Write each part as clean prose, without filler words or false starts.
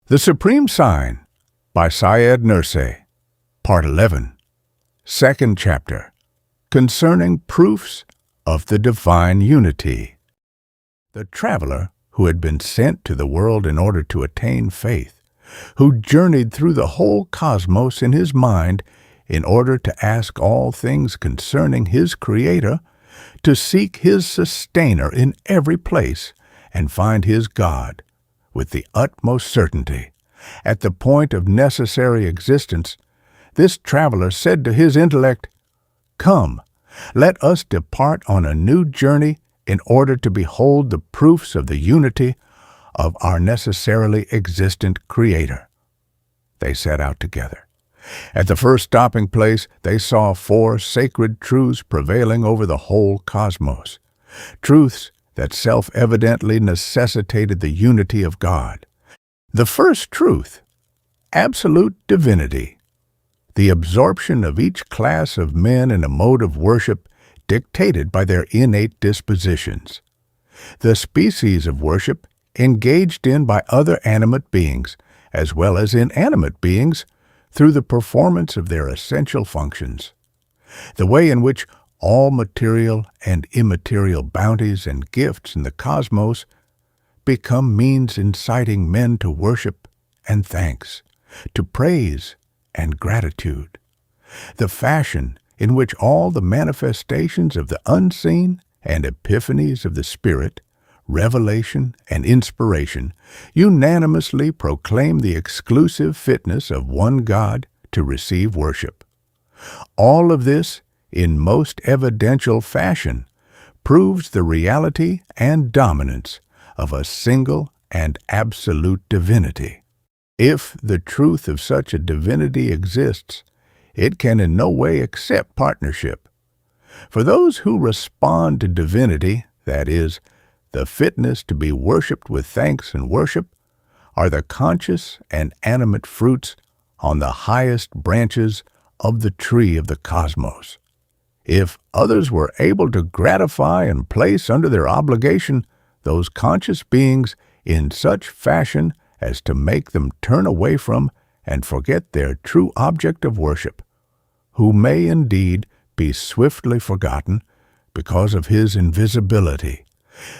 The Supreme Sign by Syed Nursi, Part 11, Second Chapter, Concerning Proofs of the Divine Unity. The traveler who had been sent to the world in order to attain faith, who journeyed through the whole cosmos in his mind in order to ask all things concerning his Creator, to seek his Sustainer in every place, and find his God, with the utmost certainty, at the point of necessary existence, this traveler said to his intellect, "Come, let us depart on a new journey in order to behold the proofs of the unity of our necessarily existent Creator." They set out together. At the first stopping place, they saw 4 sacred truths prevailing over the whole cosmos, truths that self-evidently necessitated the unity of God. The first truth, absolute divinity, the absorption of each class of men in a mode of worship dictated by their innate dispositions. The species of worship engaged in by other animate beings, as well as inanimate beings, through the performance of their essential functions. The way in which all material and immaterial bounties and gifts in the cosmos become means inciting men to worship and thanks, to praise and gratitude. The fashion in which all the manifestations of the unseen and epiphanies of the Spirit, revelation and inspiration, unanimously proclaim the exclusive fitness of one God to receive worship. All of this, in most evidential fashion, proves the reality and dominance of a single and absolute divinity. If the truth of such a divinity exists, it can in no way accept partnership. For those who respond to divinity, that is, the fitness to be worshipped with thanks and worship, are the conscious and animate fruits on the highest branches of the tree of the cosmos. If others were able to gratify and place under their obligation those conscious beings in such fashion as to make them turn away from and forget their true object of worship, who may indeed be swiftly forgotten because of his invisibility,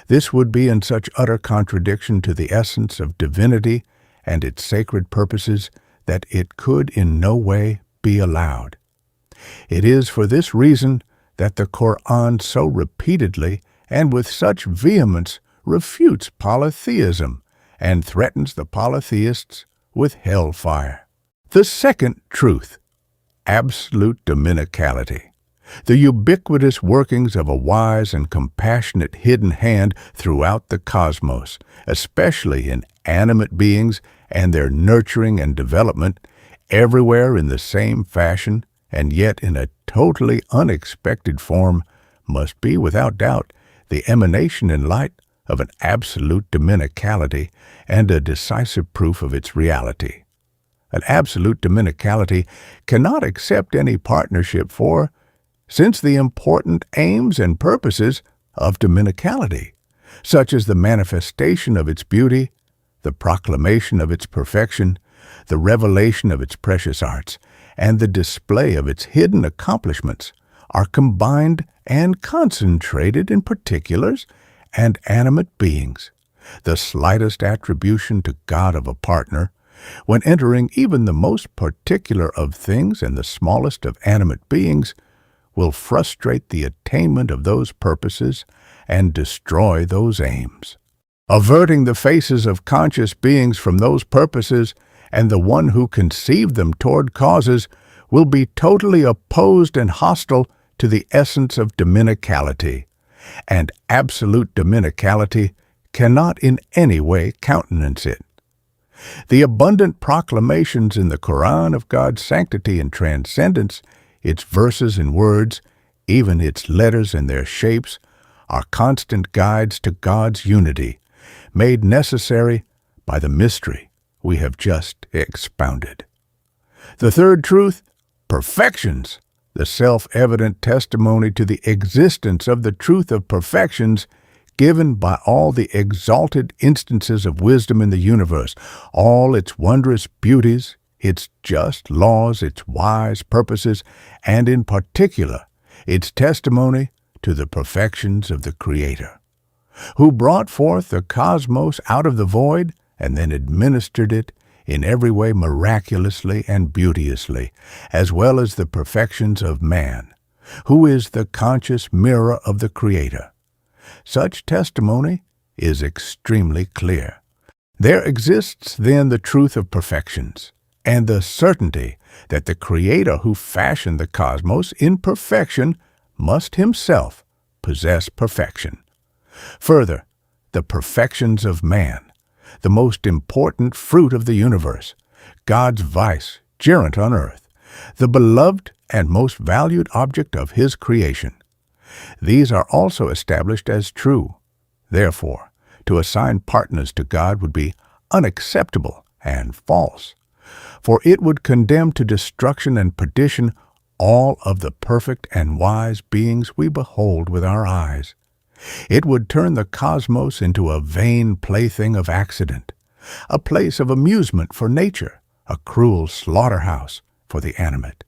this would be in such utter contradiction to the essence of divinity and its sacred purposes that it could in no way be allowed. It is for this reason that the Quran so repeatedly and with such vehemence refutes polytheism and threatens the polytheists with hellfire. The second truth, absolute dominicality, the ubiquitous workings of a wise and compassionate hidden hand throughout the cosmos, especially in animate beings and their nurturing and development, everywhere in the same fashion and yet in a totally unexpected form, must be without doubt the emanation in light of an absolute dominicality and a decisive proof of its reality. An absolute dominicality cannot accept any partnership for, since the important aims and purposes of dominicality, such as the manifestation of its beauty, the proclamation of its perfection, the revelation of its precious arts, and the display of its hidden accomplishments, are combined and concentrated in particulars and animate beings. The slightest attribution to God of a partner, when entering even the most particular of things and the smallest of animate beings, will frustrate the attainment of those purposes and destroy those aims. Averting the faces of conscious beings from those purposes and the one who conceived them toward causes will be totally opposed and hostile to the essence of dominicality, and absolute dominicality cannot in any way countenance it. The abundant proclamations in the Quran of God's sanctity and transcendence, its verses and words, even its letters and their shapes, are constant guides to God's unity, made necessary by the mystery we have just expounded. The third truth, perfections, the self-evident testimony to the existence of the truth of perfections, given by all the exalted instances of wisdom in the universe, all its wondrous beauties, its just laws, its wise purposes, and in particular, its testimony to the perfections of the Creator, who brought forth the cosmos out of the void and then administered it in every way miraculously and beauteously, as well as the perfections of man, who is the conscious mirror of the Creator. Such testimony is extremely clear. There exists then the truth of perfections, and the certainty that the Creator who fashioned the cosmos in perfection must himself possess perfection. Further, the perfections of man, the most important fruit of the universe, God's vicegerent on earth, the beloved and most valued object of his creation. These are also established as true. Therefore, to assign partners to God would be unacceptable and false, for it would condemn to destruction and perdition all of the perfect and wise beings we behold with our eyes. It would turn the cosmos into a vain plaything of accident, a place of amusement for nature, a cruel slaughterhouse for the animate,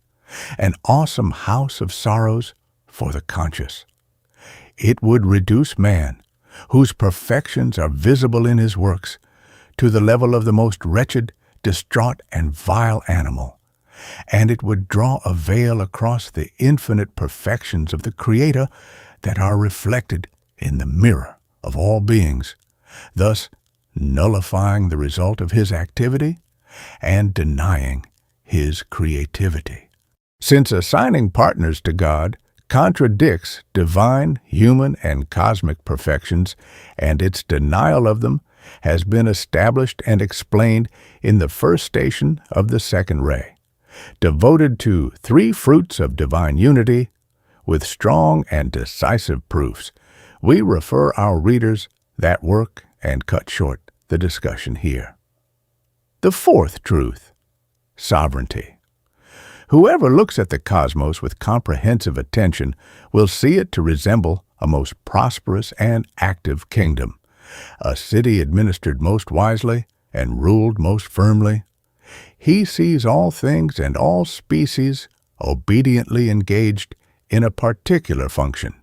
an awesome house of sorrows for the conscious. It would reduce man, whose perfections are visible in his works, to the level of the most wretched, distraught, and vile animal, and it would draw a veil across the infinite perfections of the Creator that are reflected in the mirror of all beings, thus nullifying the result of his activity and denying his creativity. Since assigning partners to God contradicts divine, human, and cosmic perfections, and its denial of them has been established and explained in the first station of the second ray, devoted to three fruits of divine unity, with strong and decisive proofs, we refer our readers that work and cut short the discussion here. The fourth truth, sovereignty. Whoever looks at the cosmos with comprehensive attention will see it to resemble a most prosperous and active kingdom, a city administered most wisely and ruled most firmly. He sees all things and all species obediently engaged in a particular function.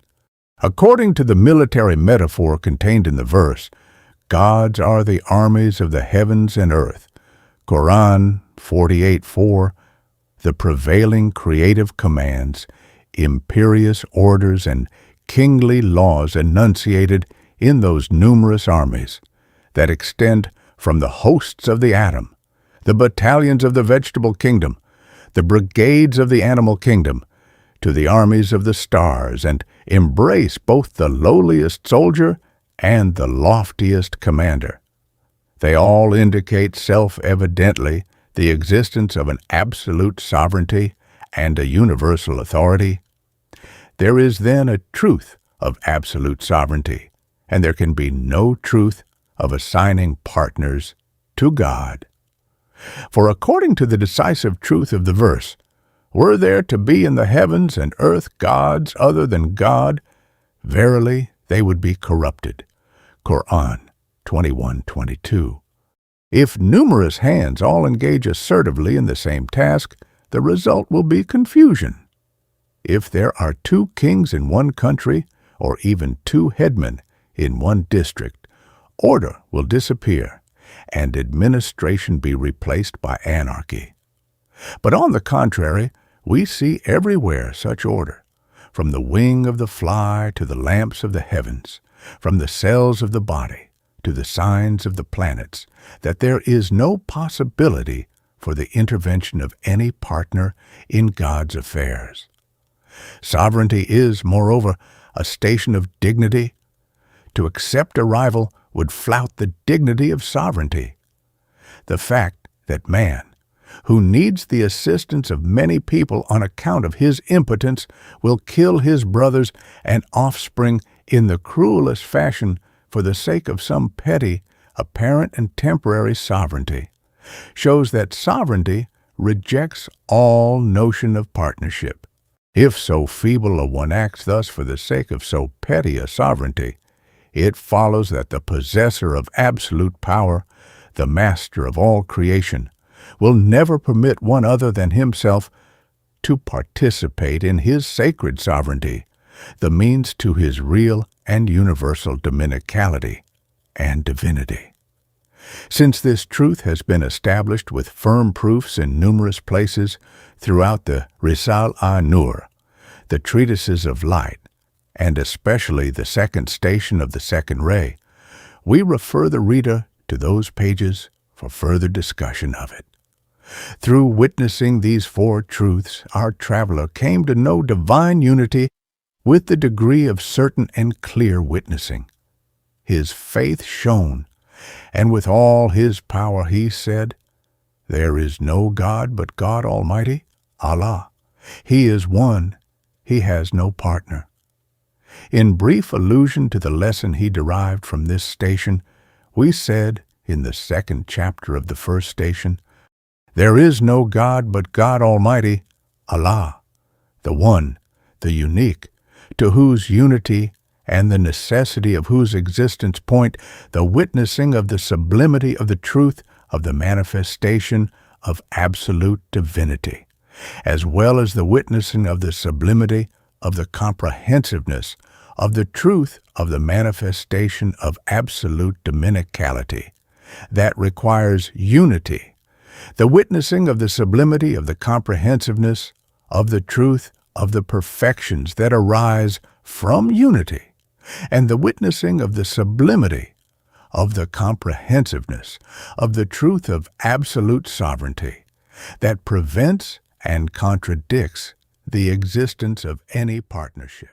According to the military metaphor contained in the verse, gods are the armies of the heavens and earth. Quran 48:4, the prevailing creative commands, imperious orders, and kingly laws enunciated in those numerous armies that extend from the hosts of the atom, the battalions of the vegetable kingdom, the brigades of the animal kingdom, to the armies of the stars, and embrace both the lowliest soldier and the loftiest commander. They all indicate self-evidently the existence of an absolute sovereignty and a universal authority. There is then a truth of absolute sovereignty, and there can be no truth of assigning partners to God. For according to the decisive truth of the verse, were there to be in the heavens and earth gods other than God, verily they would be corrupted. Quran 21:22. If numerous hands all engage assertively in the same task, the result will be confusion. If there are 2 kings in one country, or even 2 headmen in one district, order will disappear, and administration be replaced by anarchy. But on the contrary, we see everywhere such order, from the wing of the fly to the lamps of the heavens, from the cells of the body to the signs of the planets, that there is no possibility for the intervention of any partner in God's affairs. Sovereignty is, moreover, a station of dignity. To accept a rival would flout the dignity of sovereignty. The fact that man, who needs the assistance of many people on account of his impotence, will kill his brothers and offspring in the cruelest fashion for the sake of some petty, apparent and temporary sovereignty, shows that sovereignty rejects all notion of partnership. If so feeble a one acts thus for the sake of so petty a sovereignty, it follows that the possessor of absolute power, the master of all creation, will never permit one other than himself to participate in his sacred sovereignty, the means to his real and universal dominicality and divinity. Since this truth has been established with firm proofs in numerous places throughout the risale-i, the treatises of light, and especially the second station of the second ray, we refer the reader to those pages for further discussion of it. Through witnessing these four truths, our traveler came to know divine unity with the degree of certain and clear witnessing. His faith shone, and with all his power he said, "There is no God but God Almighty, Allah. He is one. He has no partner." In brief allusion to the lesson he derived from this station, we said in the second chapter of the first station, "There is no God but God Almighty, Allah, the one, the unique, to whose unity and the necessity of whose existence point the witnessing of the sublimity of the truth of the manifestation of absolute divinity, as well as the witnessing of the sublimity of the comprehensiveness of the truth of the manifestation of absolute dominicality, that requires unity, the witnessing of the sublimity of the comprehensiveness of the truth of the perfections that arise from unity, and the witnessing of the sublimity of the comprehensiveness of the truth of absolute sovereignty that prevents and contradicts the existence of any partnership.